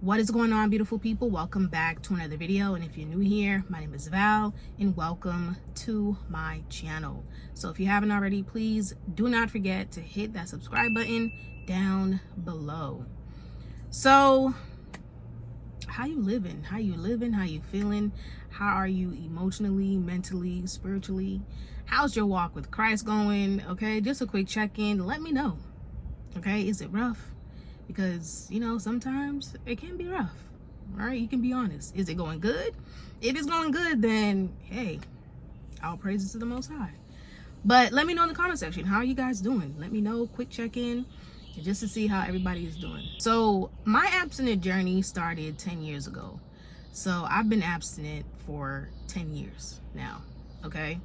What is going on, beautiful people? Welcome back to another video. And if you're new here, my name is Val and welcome to my channel. So if you haven't already, please do not forget to hit that subscribe button down below. So how you living? How you feeling? How are you emotionally, mentally, spiritually? How's your walk with Christ going? Okay, just a quick check-in. Let me know. Okay, is it rough? Because, you know, sometimes it can be rough. All right, you can be honest. Is it going good? If it's going good, then hey, all praises to the Most High. But let me know in the comment section, how are you guys doing? Let me know, quick check-in, just to see how everybody is doing. So my abstinent journey started 10 years ago. So I've been abstinent for 10 years now, okay?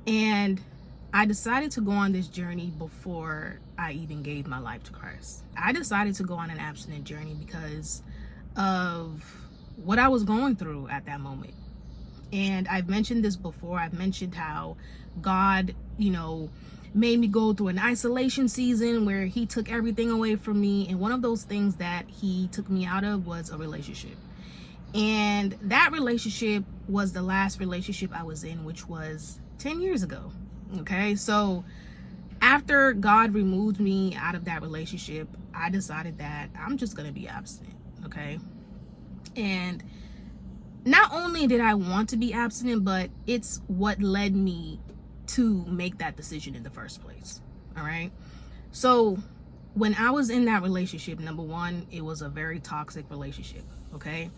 And I decided to go on this journey before I even gave my life to Christ. I decided to go on an abstinent journey because of what I was going through at that moment. And I've mentioned this before. I've mentioned how God, you know, made me go through an isolation season where he took everything away from me. And one of those things that he took me out of was a relationship. And that relationship was the last relationship I was in, which was 10 years ago. Okay, so after God removed me out of that relationship, I decided that I'm just going to be abstinent. Okay, and not only did I want to be abstinent, but it's what led me to make that decision in the first place. All right, so when I was in that relationship, number one, it was a very toxic relationship. Okay,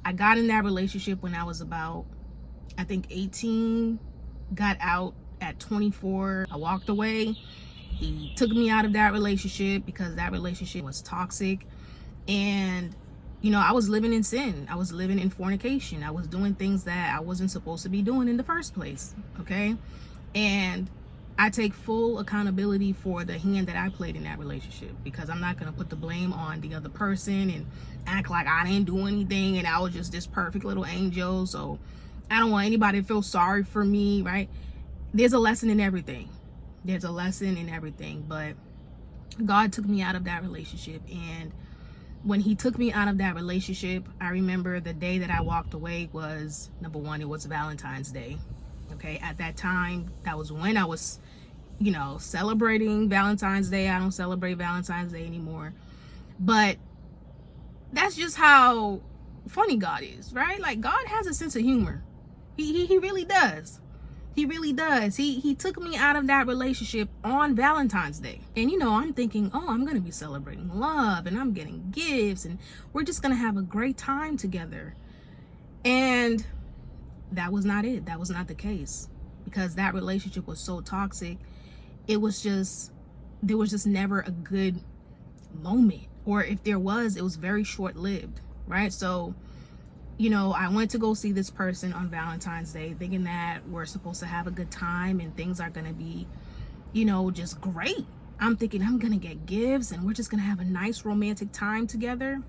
I got in that relationship when I was about, I think, 18, got out at 24. I walked away. He took me out of that relationship because that relationship was toxic. And, you know, I was living in sin. I was living in fornication. I was doing things that I wasn't supposed to be doing in the first place. Okay. And I take full accountability for the hand that I played in that relationship, because I'm not going to put the blame on the other person and act like I didn't do anything and I was just this perfect little angel. So I don't want anybody to feel sorry for me, right? There's a lesson in everything. There's a lesson in everything. But God took me out of that relationship. And when he took me out of that relationship, I remember the day that I walked away was, number one, it was Valentine's Day. Okay, at that time, that was when I was, you know, celebrating Valentine's Day. I don't celebrate Valentine's Day anymore. But that's just how funny God is, right? Like, God has a sense of humor. He really does. He really does. He took me out of that relationship on Valentine's Day. And, you know, I'm thinking, oh, I'm going to be celebrating love and I'm getting gifts and we're just going to have a great time together. And that was not it. That was not the case, because that relationship was so toxic. There was just never a good moment. Or if there was, it was very short-lived, right? So, you know, I went to go see this person on Valentine's Day thinking that we're supposed to have a good time and things are going to be, you know, just great. I'm thinking I'm going to get gifts and we're just going to have a nice romantic time together.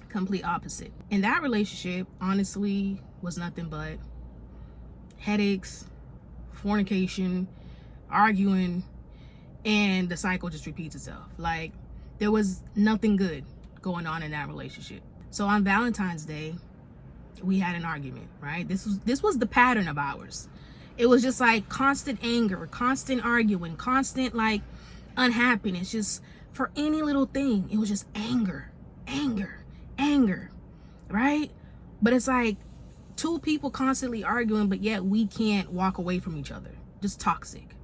Complete opposite. And that relationship, honestly, was nothing but headaches, fornication, arguing, and the cycle just repeats itself. Like, there was nothing good going on in that relationship. So on Valentine's Day, we had an argument, right? This was the pattern of ours. It was just like constant anger, constant arguing, constant like unhappiness, just for any little thing. It was just anger, right? But it's like two people constantly arguing, but yet we can't walk away from each other. Just toxic.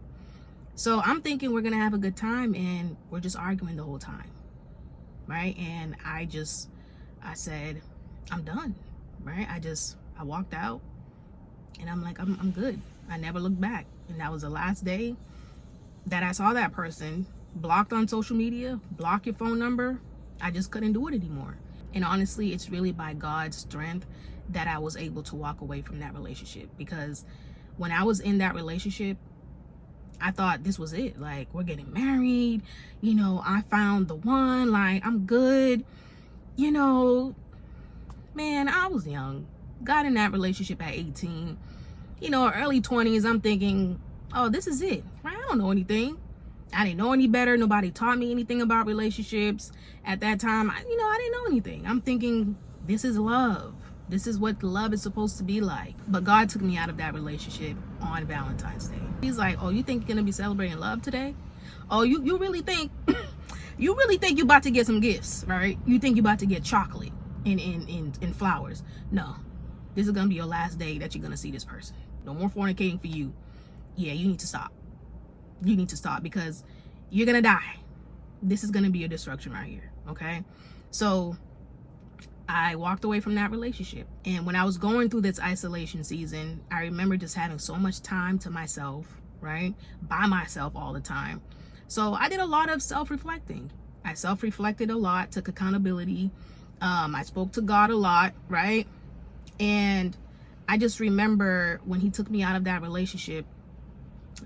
So I'm thinking we're gonna have a good time and we're just arguing the whole time, right? And I said, I'm done, right? I walked out and I'm like, I'm good. I never looked back. And that was the last day that I saw that person. Blocked on social media, block your phone number. I just couldn't do it anymore. And honestly, it's really by God's strength that I was able to walk away from that relationship. Because when I was in that relationship, I thought this was it. Like, we're getting married. You know, I found the one. Like, I'm good. You know, man, I was young. Got in that relationship at 18. You know, early 20s, I'm thinking, oh, this is it. Right? I don't know anything. I didn't know any better. Nobody taught me anything about relationships at that time. I didn't know anything. I'm thinking, this is love. This is what love is supposed to be like. But God took me out of that relationship on Valentine's Day. He's like, oh, you think you're gonna be celebrating love today? Oh, you really think you really think you about to get some gifts, right? You think you about to get chocolate and flowers. No. This is gonna be your last day that you're gonna see this person. No more fornicating for you. Yeah, you need to stop. You need to stop, because you're gonna die. This is gonna be your destruction right here. Okay? So I walked away from that relationship. And when I was going through this isolation season, I remember just having so much time to myself, right? By myself all the time. So I did a lot of self-reflecting. I self-reflected a lot, took accountability. I spoke to God a lot, right? And I just remember when he took me out of that relationship,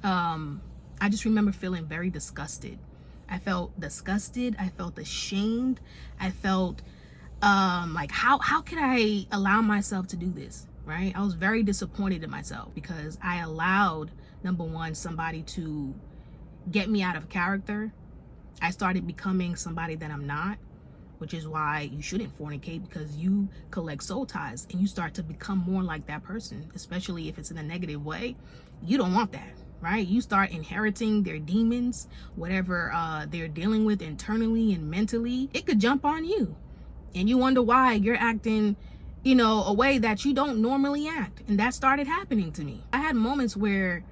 I just remember feeling very disgusted. I felt disgusted. I felt ashamed. I felt like, how could I allow myself to do this, right? I was very disappointed in myself because I allowed, number one, somebody to get me out of character. I started becoming somebody that I'm not, which is why you shouldn't fornicate, because you collect soul ties and you start to become more like that person, especially if it's in a negative way. You don't want that, right? You start inheriting their demons, whatever they're dealing with internally and mentally. It could jump on you and you wonder why you're acting, a way that you don't normally act. And that started happening to me. I had moments where,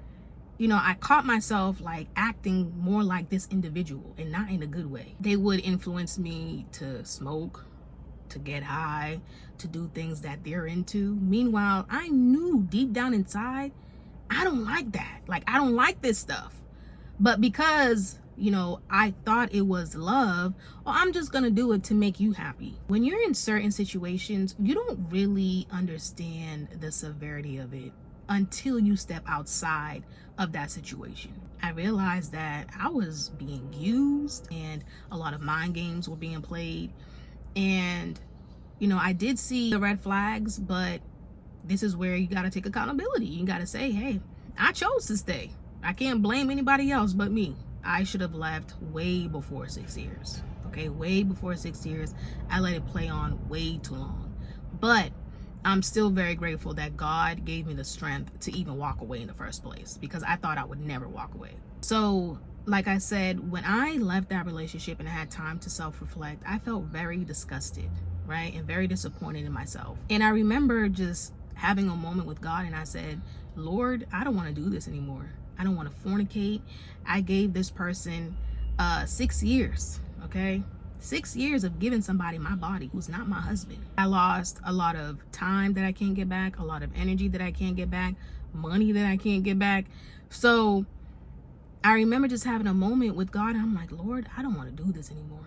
I caught myself like acting more like this individual and not in a good way. They would influence me to smoke, to get high, to do things that they're into. Meanwhile, I knew deep down inside, I don't like that. Like, I don't like this stuff. But because, I thought it was love, well, I'm just going to do it to make you happy. When you're in certain situations, you don't really understand the severity of it until you step outside of that situation. I realized that I was being used and a lot of mind games were being played. And, I did see the red flags, but this is where you got to take accountability. You got to say, hey, I chose to stay. I can't blame anybody else but me. I should have left way before 6 years. Okay, way before 6 years. I let it play on way too long. But I'm still very grateful that God gave me the strength to even walk away in the first place, because I thought I would never walk away. So, like I said, when I left that relationship and I had time to self-reflect, I felt very disgusted, right? And very disappointed in myself. And I remember just having a moment with God, and I said, Lord, I don't want to do this anymore. I don't want to fornicate. I gave this person 6 years, okay? 6 years of giving somebody my body who's not my husband. I lost a lot of time that I can't get back, a lot of energy that I can't get back, money that I can't get back. So I remember just having a moment with God. I'm like, Lord, I don't want to do this anymore.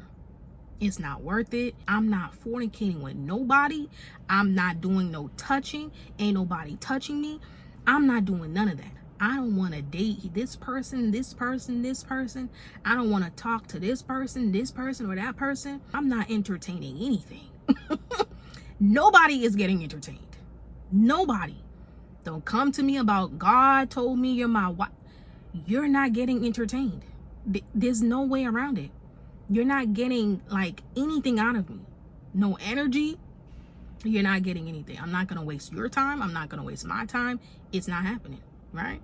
It's not worth it. I'm not fornicating with nobody. I'm not doing no touching. Ain't nobody touching me. I'm not doing none of that. I don't want to date this person, this person, this person. I don't want to talk to this person, or that person. I'm not entertaining anything. Nobody is getting entertained. Nobody. Don't come to me about God told me you're my wife. You're not getting entertained. There's no way around it. You're not getting like anything out of me. No energy. You're not getting anything. I'm not going to waste your time. I'm not going to waste my time. It's not happening. Right?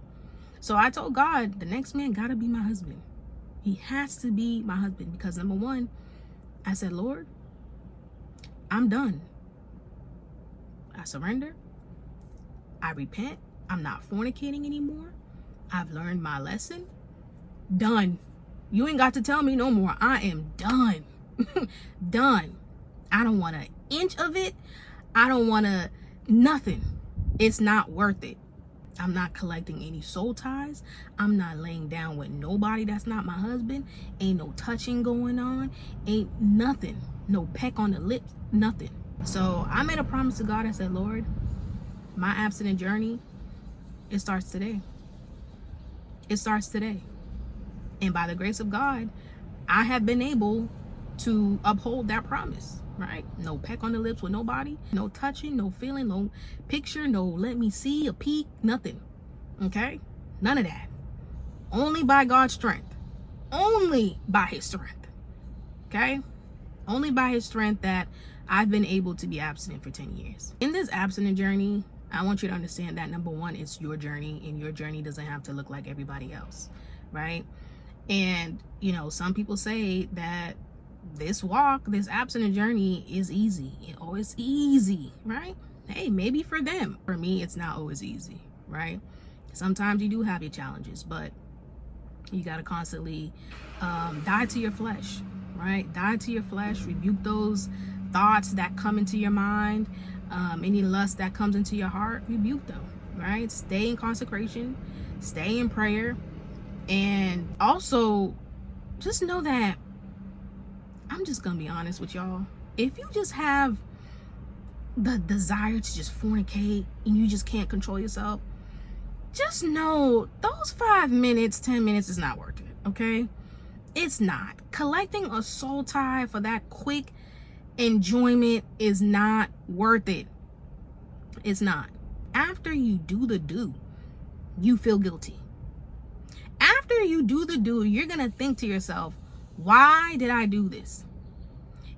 So I told God, the next man got to be my husband. He has to be my husband, because number one, I said, Lord, I'm done. I surrender. I repent. I'm not fornicating anymore. I've learned my lesson. Done. You ain't got to tell me no more. I am done. Done. I don't want an inch of it. I don't want nothing. It's not worth it. I'm not collecting any soul ties. I'm not laying down with nobody that's not my husband. Ain't no touching going on. Ain't nothing. No peck on the lips. Nothing. So I made a promise to God. I said, Lord, my abstinent journey, it starts today. It starts today. And by the grace of God, I have been able to uphold that promise, right? No peck on the lips with nobody, no touching, no feeling, no picture, no let me see, a peek, nothing. Okay? None of that. Only by God's strength. only by his strength. Okay? Only by his strength that I've been able to be abstinent for 10 years. In this abstinent journey, I want you to understand that number one, it's your journey, and your journey doesn't have to look like everybody else, right? And, you know, some people say that this walk, this abstinent journey is easy. Oh, it's easy, right? Hey, maybe for them. For me, it's not always easy, right? Sometimes you do have your challenges, but you got to constantly die to your flesh, right? Die to your flesh, rebuke those thoughts that come into your mind, any lust that comes into your heart, rebuke them, right? Stay in consecration, stay in prayer, and also just know that I'm just gonna be honest with y'all. If you just have the desire to just fornicate and you just can't control yourself, just know those 5 minutes, 10 minutes is not worth it, okay? It's not. Collecting a soul tie for that quick enjoyment is not worth it. It's not. After you do the do, you feel guilty. After you do the do, you're gonna think to yourself, why did I do this?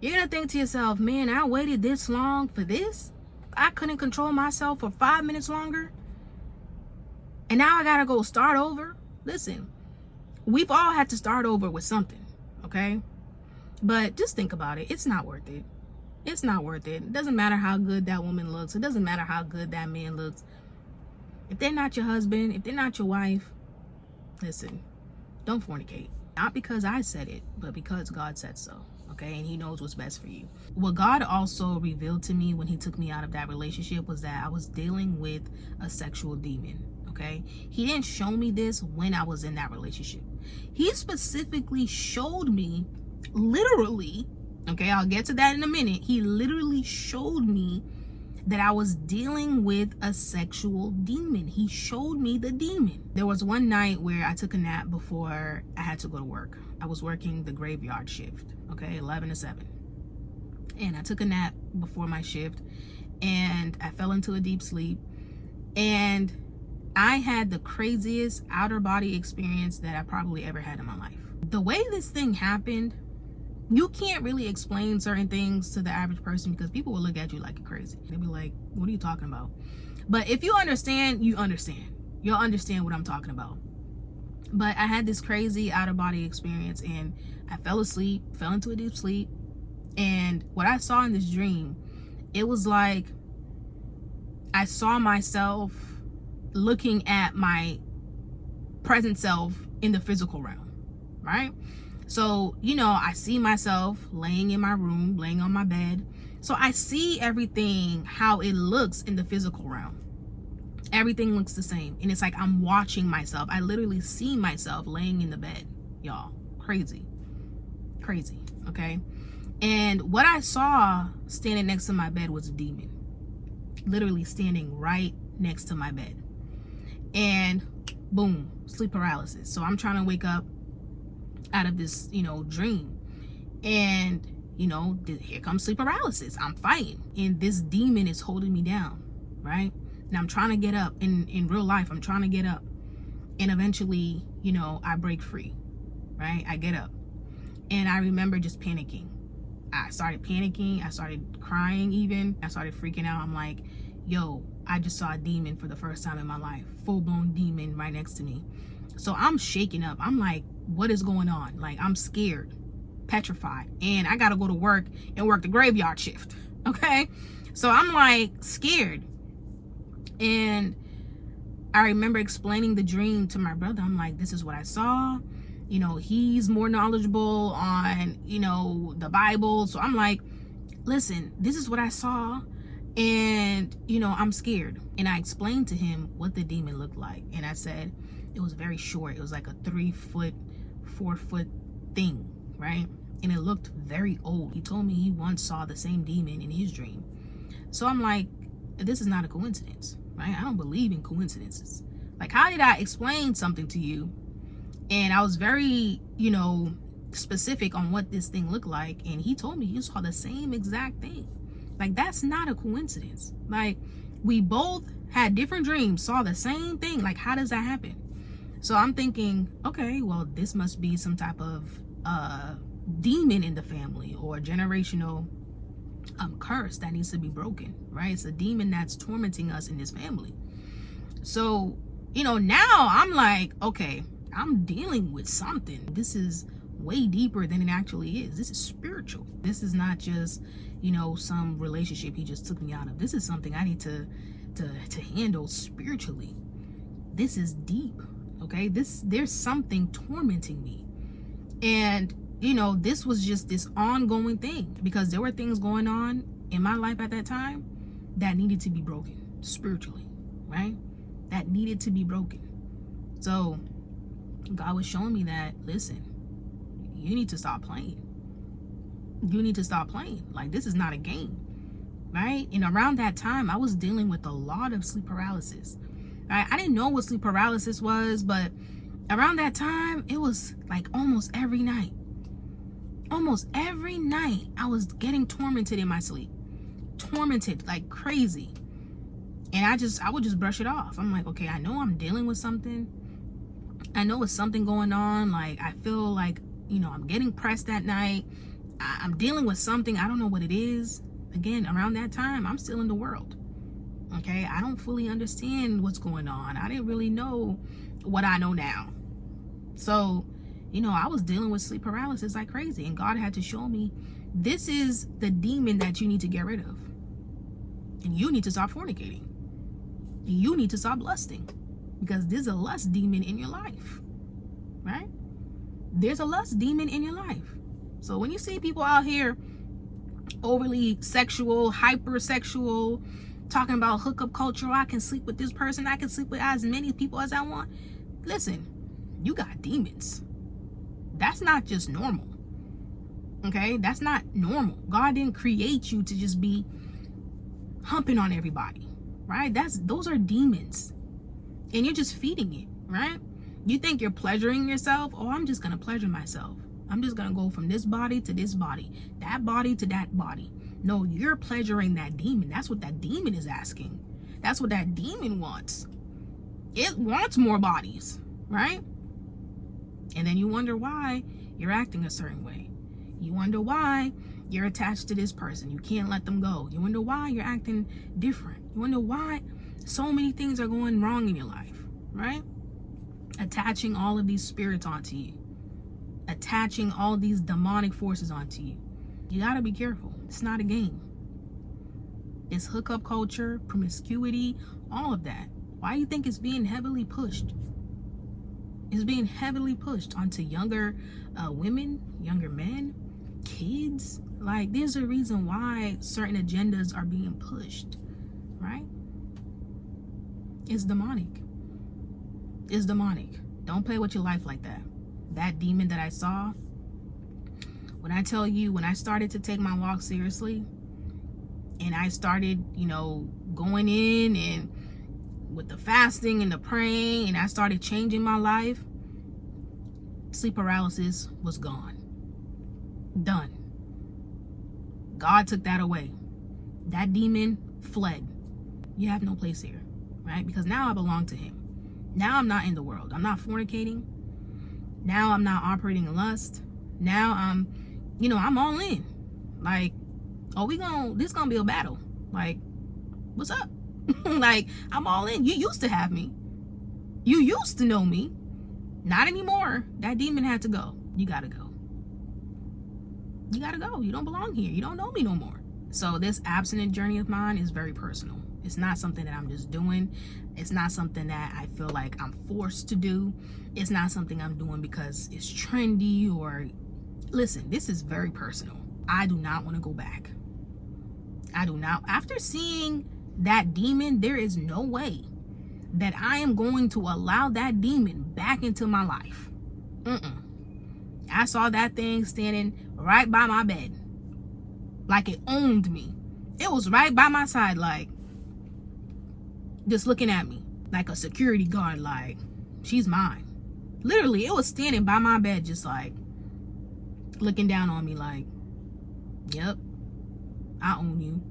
You're gonna think to yourself, man, I waited this long for this. I couldn't control myself for 5 minutes longer. And now I gotta go start over. Listen, we've all had to start over with something, okay? But just think about it. It's not worth it. It's not worth it. It doesn't matter how good that woman looks. It doesn't matter how good that man looks. If they're not your husband, if they're not your wife, listen, don't fornicate. Not because I said it, but because God said so, okay? And he knows what's best for you. What God also revealed to me when he took me out of that relationship was that I was dealing with a sexual demon, okay? He didn't show me this when I was in that relationship. He specifically showed me, literally, okay, I'll get to that in a minute. He literally showed me that I was dealing with a sexual demon. He showed me the demon. There was one night where I took a nap before I had to go to work. I was working the graveyard shift, okay, 11 to 7. And I took a nap before my shift and I fell into a deep sleep. And I had the craziest outer body experience that I probably ever had in my life. The way this thing happened, you can't really explain certain things to the average person because people will look at you like you're crazy. They'll be like, what are you talking about? But if you understand, you understand. You'll understand what I'm talking about. But I had this crazy out-of-body experience and I fell asleep, fell into a deep sleep. And what I saw in this dream, it was like I saw myself looking at my present self in the physical realm, right? So, you know, I see myself laying in my room, laying on my bed. So I see everything how it looks in the physical realm. Everything looks the same. And it's like I'm watching myself. I literally see myself laying in the bed, y'all. Crazy. Crazy, okay? And what I saw standing next to my bed was a demon. Literally standing right next to my bed. And boom, sleep paralysis. So I'm trying to wake up out of this, you know, dream. And, you know, here comes sleep paralysis. I'm fighting. And this demon is holding me down, right? And I'm trying to get up. In real life, I'm trying to get up. And eventually, you know, I break free, right? I get up. And I remember just panicking. I started panicking. I started crying even. I started freaking out. I'm like, yo, I just saw a demon for the first time in my life. Full-blown demon right next to me. So I'm shaking up. I'm like, what is going on? Like, I'm scared, petrified. And I got to go to work and work the graveyard shift. Okay? So I'm like scared. And I remember explaining the dream to my brother. I'm like, this is what I saw. You know, he's more knowledgeable on, you know, the Bible. So I'm like, listen, this is what I saw. And, you know, I'm scared. And I explained to him what the demon looked like. And I said, it was very short. It was like a 3-foot, 4-foot thing, right? And it looked very old. He told me he once saw the same demon in his dream. So I'm like, this is not a coincidence, right? I don't believe in coincidences. Like, how did I explain something to you? And I was very, you know, specific on what this thing looked like. And he told me he saw the same exact thing. Like, that's not a coincidence. Like, we both had different dreams, saw the same thing. Like, how does that happen? So I'm thinking, okay, well, this must be some type of demon in the family, or generational curse that needs to be broken, right? It's a demon that's tormenting us in this family. So, now I'm like, okay, I'm dealing with something. This is way deeper than it actually is. This is spiritual. This is not just, some relationship he just took me out of. This is something I need to handle spiritually. This is deep. Okay, there's something tormenting me. And this was just this ongoing thing, because there were things going on in my life at that time that needed to be broken spiritually, right? That needed to be broken. So God was showing me that, listen, you need to stop playing. You need to stop playing. Like, this is not a game, right? And around that time, I was dealing with a lot of sleep paralysis. Right? I didn't know what sleep paralysis was, but around that time, it was like almost every night. Almost every night, I was getting tormented in my sleep. Tormented like crazy. And I would just brush it off. I'm like, okay, I know I'm dealing with something. I know it's something going on. Like, I feel like, I'm getting pressed at night. I'm dealing with something. I don't know what it is. Again, around that time, I'm still in the world. Okay, I don't fully understand what's going on. I didn't really know what I know now. So, I was dealing with sleep paralysis like crazy. And God had to show me, this is the demon that you need to get rid of. And you need to stop fornicating. You need to stop lusting. Because there's a lust demon in your life. Right? There's a lust demon in your life. So when you see people out here overly sexual, hypersexual, talking about hookup culture, I can sleep with this person, I can sleep with as many people as I want. Listen, you got demons. That's not just normal. Okay? That's not normal. God didn't create you to just be humping on everybody. Right? Those are demons. And you're just feeding it, right? You think you're pleasuring yourself? Oh, I'm just going to pleasure myself. I'm just going to go from this body to this body, that body to that body. No, you're pleasuring that demon. That's what that demon is asking. That's what that demon wants. It wants more bodies, right? And then you wonder why you're acting a certain way. You wonder why you're attached to this person. You can't let them go. You wonder why you're acting different. You wonder why so many things are going wrong in your life, right? Attaching all of these spirits onto you. Attaching all these demonic forces onto you. You gotta be careful. It's not a game. It's hookup culture, promiscuity, all of that. Why do you think it's being heavily pushed? It's being heavily pushed onto younger women, younger men, kids. Like, there's a reason why certain agendas are being pushed, right? It's demonic. It's demonic. Don't play with your life like that. That demon that I saw, when I tell you, when I started to take my walk seriously, and I started, going in and with the fasting and the praying, and I started changing my life, sleep paralysis was gone. Done. God took that away. That demon fled. You have no place here, right? Because now I belong to him. Now I'm not in the world. I'm not fornicating. Now I'm not operating in lust. Now I'm all in. Like, this gonna be a battle. Like, what's up? Like, I'm all in. You used to have me. You used to know me. Not anymore. That demon had to go. You gotta go. You gotta go. You don't belong here. You don't know me no more. So this abstinent journey of mine is very personal. It's not something that I'm just doing. It's not something that I feel like I'm forced to do. It's not something I'm doing because it's trendy or... Listen, this is very personal. I do not want to go back. I do not. After seeing that demon, there is no way that I am going to allow that demon back into my life. I saw that thing standing right by my bed. Like it owned me. It was right by my side, like, just looking at me like a security guard, like, she's mine. Literally, it was standing by my bed, just like looking down on me like, yep, I own you.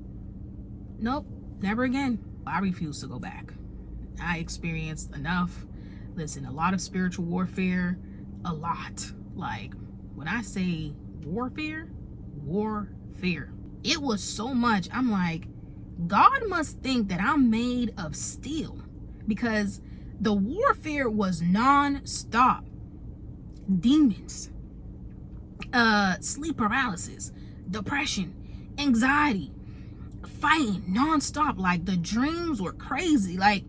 Nope, never again. I refuse to go back. I experienced enough. Listen, a lot of spiritual warfare, a lot. Like, when I say warfare, it was so much. I'm like, God must think that I'm made of steel, because the warfare was non-stop. Demons, sleep paralysis, depression, anxiety, fighting non-stop. Like, the dreams were crazy. Like,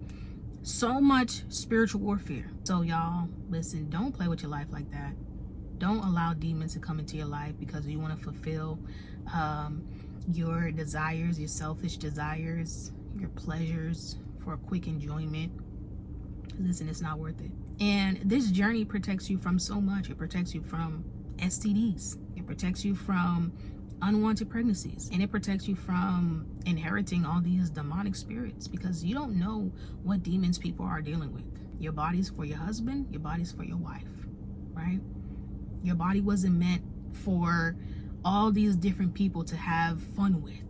so much spiritual warfare. So y'all, listen, don't play with your life like that. Don't allow demons to come into your life because you want to fulfill your desires, your selfish desires, your pleasures for a quick enjoyment. Listen, it's not worth it. And this journey protects you from so much. It protects you from STDs. It protects you from unwanted pregnancies. And it protects you from inheriting all these demonic spirits, because you don't know what demons people are dealing with. Your body's for your husband. Your body's for your wife, right? Your body wasn't meant for all these different people to have fun with.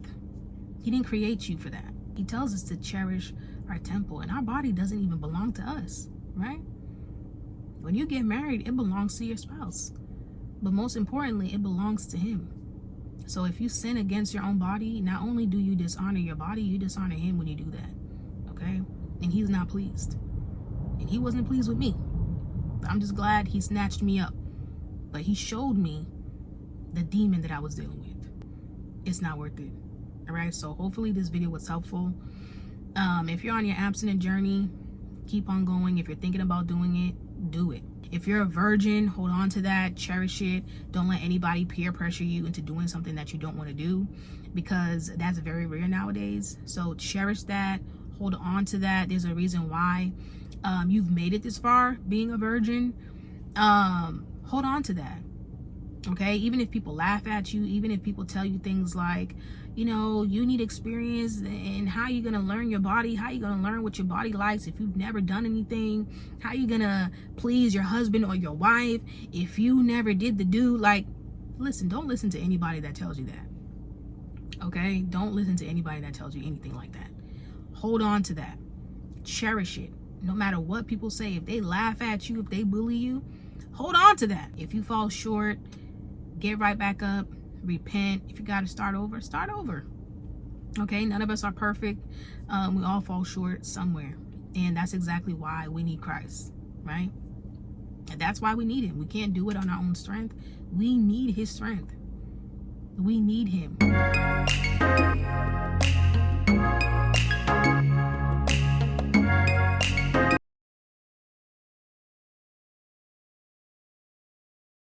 He didn't create you for that. He tells us to cherish our temple, and our body doesn't even belong to us, right? When you get married, it belongs to your spouse, but most importantly, it belongs to him. So if you sin against your own body, not only do you dishonor your body, you dishonor him when you do that, okay? And he's not pleased, and he wasn't pleased with me. I'm just glad he snatched me up, but he showed me the demon that I was dealing with. It's not worth it. All right, so hopefully this video was helpful. If you're on your abstinent journey, keep on going. If you're thinking about doing it, do it. If you're a virgin, hold on to that, cherish it. Don't let anybody peer pressure you into doing something that you don't want to do, because that's very rare nowadays. So cherish that, hold on to that. There's a reason why you've made it this far being a virgin. Hold on to that. Okay, even if people laugh at you, even if people tell you things like, you know, you need experience, and how you gonna learn your body, how you gonna learn what your body likes if you've never done anything, how you gonna please your husband or your wife if you never did the do. Like, listen, don't listen to anybody that tells you that. Okay, don't listen to anybody that tells you anything like that. Hold on to that, cherish it. No matter what people say, if they laugh at you, if they bully you, hold on to that. If you fall short, get right back up, repent. If you got to start over, start over. Okay, none of us are perfect. We all fall short somewhere, and that's exactly why we need Christ, right? And that's why we need him. We can't do it on our own strength. We need his strength. We need him.